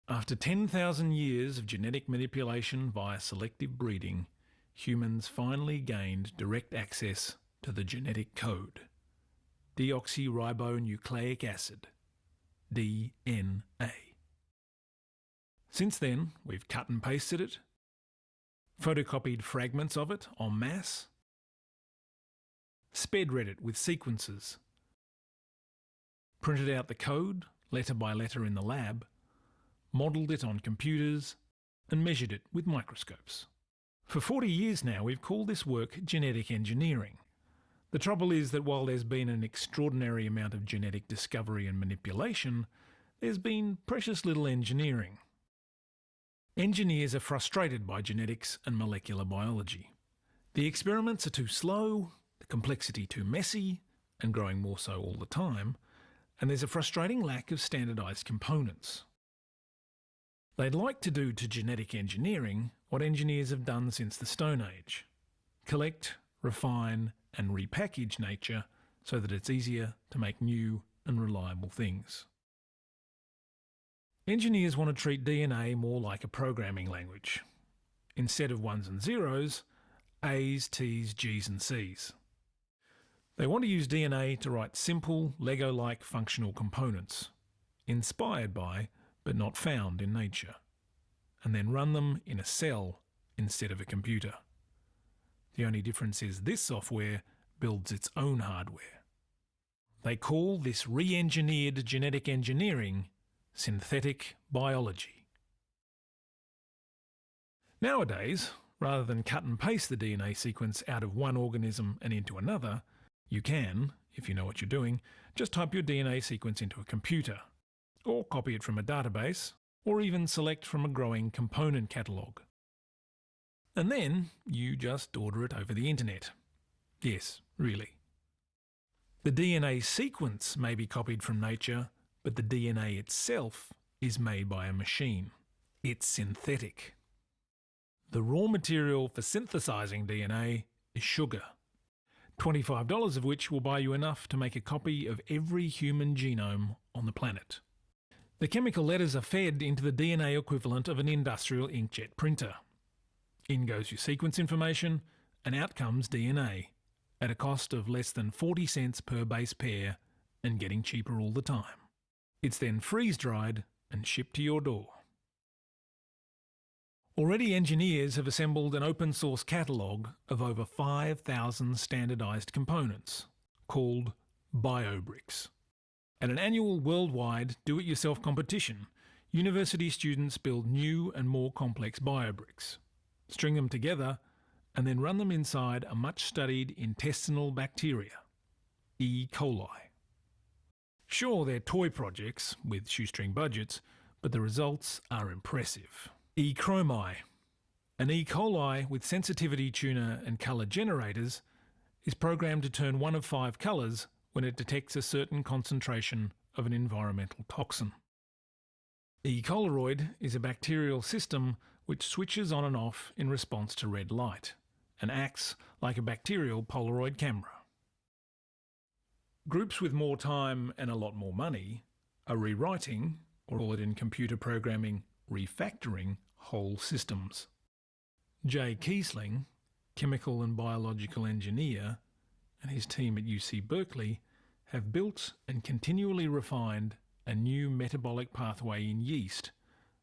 After 10,000 years of genetic manipulation via selective breeding, humans finally gained direct access to the genetic code. Deoxyribonucleic acid, DNA. Since then, we've cut and pasted it, photocopied fragments of it en masse, sped-read it with sequences, printed out the code, letter by letter in the lab, modelled it on computers, and measured it with microscopes. For 40 years now, we've called this work genetic engineering. The trouble is that while there's been an extraordinary amount of genetic discovery and manipulation, there's been precious little engineering. Engineers are frustrated by genetics and molecular biology. The experiments are too slow, the complexity too messy, and growing more so all the time, and there's a frustrating lack of standardised components. They'd like to do to genetic engineering what engineers have done since the Stone Age: collect, refine, and repackage nature so that it's easier to make new and reliable things. Engineers want to treat DNA more like a programming language. Instead of ones and zeros, A's, T's, G's and C's. They want to use DNA to write simple, Lego-like functional components, inspired by, but not found in nature, and then run them in a cell instead of a computer. The only difference is this software builds its own hardware. They call this re-engineered genetic engineering synthetic biology. Nowadays, rather than cut and paste the DNA sequence out of one organism and into another, you can, if you know what you're doing, just type your DNA sequence into a computer, or copy it from a database, or even select from a growing component catalogue. And then you just order it over the internet. Yes, really. The DNA sequence may be copied from nature, but the DNA itself is made by a machine. It's synthetic. The raw material for synthesising DNA is sugar, $25 of which will buy you enough to make a copy of every human genome on the planet. The chemical letters are fed into the DNA equivalent of an industrial inkjet printer. In goes your sequence information, and out comes DNA, at a cost of less than 40 cents per base pair and getting cheaper all the time. It's then freeze-dried and shipped to your door. Already engineers have assembled an open-source catalogue of over 5,000 standardised components, called BioBricks. At an annual worldwide do-it-yourself competition, university students build new and more complex BioBricks, string them together, and then run them inside a much-studied intestinal bacteria, E. coli. Sure, they're toy projects with shoestring budgets, but the results are impressive. E. chromai, an E. coli with sensitivity tuner and colour generators, is programmed to turn one of 5 colours when it detects a certain concentration of an environmental toxin. E. coliroid is a bacterial system which switches on and off in response to red light and acts like a bacterial Polaroid camera. Groups with more time and a lot more money are rewriting, or call it in computer programming, refactoring, whole systems. Jay Kiesling, chemical and biological engineer, and his team at UC Berkeley have built and continually refined a new metabolic pathway in yeast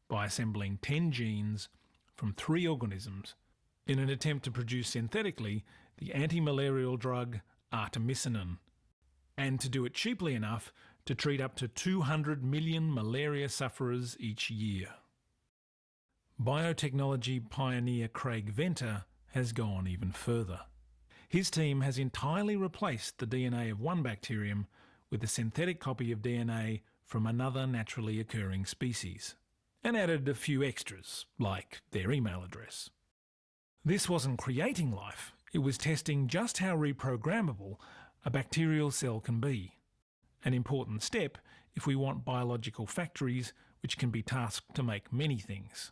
by assembling 10 genes from 3 organisms in an attempt to produce synthetically the anti-malarial drug artemisinin, and to do it cheaply enough to treat up to 200 million malaria sufferers each year. Biotechnology pioneer Craig Venter has gone even further. His team has entirely replaced the DNA of one bacterium with a synthetic copy of DNA from another naturally occurring species, and added a few extras, like their email address. This wasn't creating life, it was testing just how reprogrammable a bacterial cell can be. An important step if we want biological factories which can be tasked to make many things,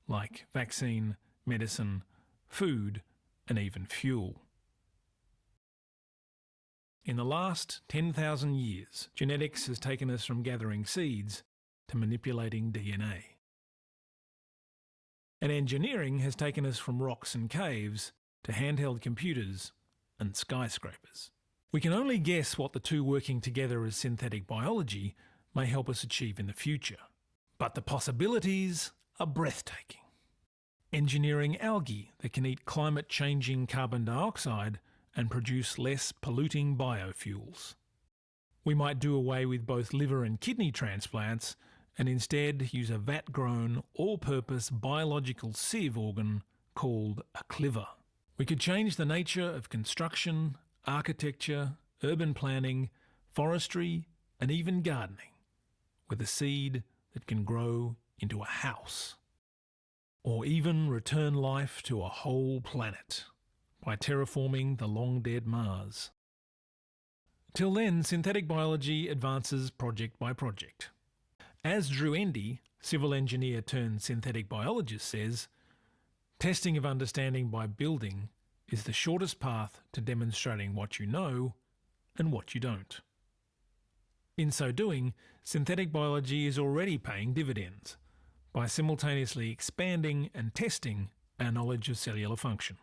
like vaccine, medicine, food, and even fuel. In the last 10,000 years, genetics has taken us from gathering seeds to manipulating DNA. And engineering has taken us from rocks and caves to handheld computers and skyscrapers. We can only guess what the two working together as synthetic biology may help us achieve in the future. But the possibilities are breathtaking. Engineering algae that can eat climate-changing carbon dioxide and produce less polluting biofuels. We might do away with both liver and kidney transplants and instead use a vat-grown, all-purpose biological sieve organ called a cliver. We could change the nature of construction, architecture, urban planning, forestry, and even gardening with a seed that can grow into a house. Or even return life to a whole planet by terraforming the long-dead Mars. Till then, synthetic biology advances project by project. As Drew Endy, civil engineer turned synthetic biologist, says, testing of understanding by building is the shortest path to demonstrating what you know and what you don't. In so doing, synthetic biology is already paying dividends by simultaneously expanding and testing our knowledge of cellular function.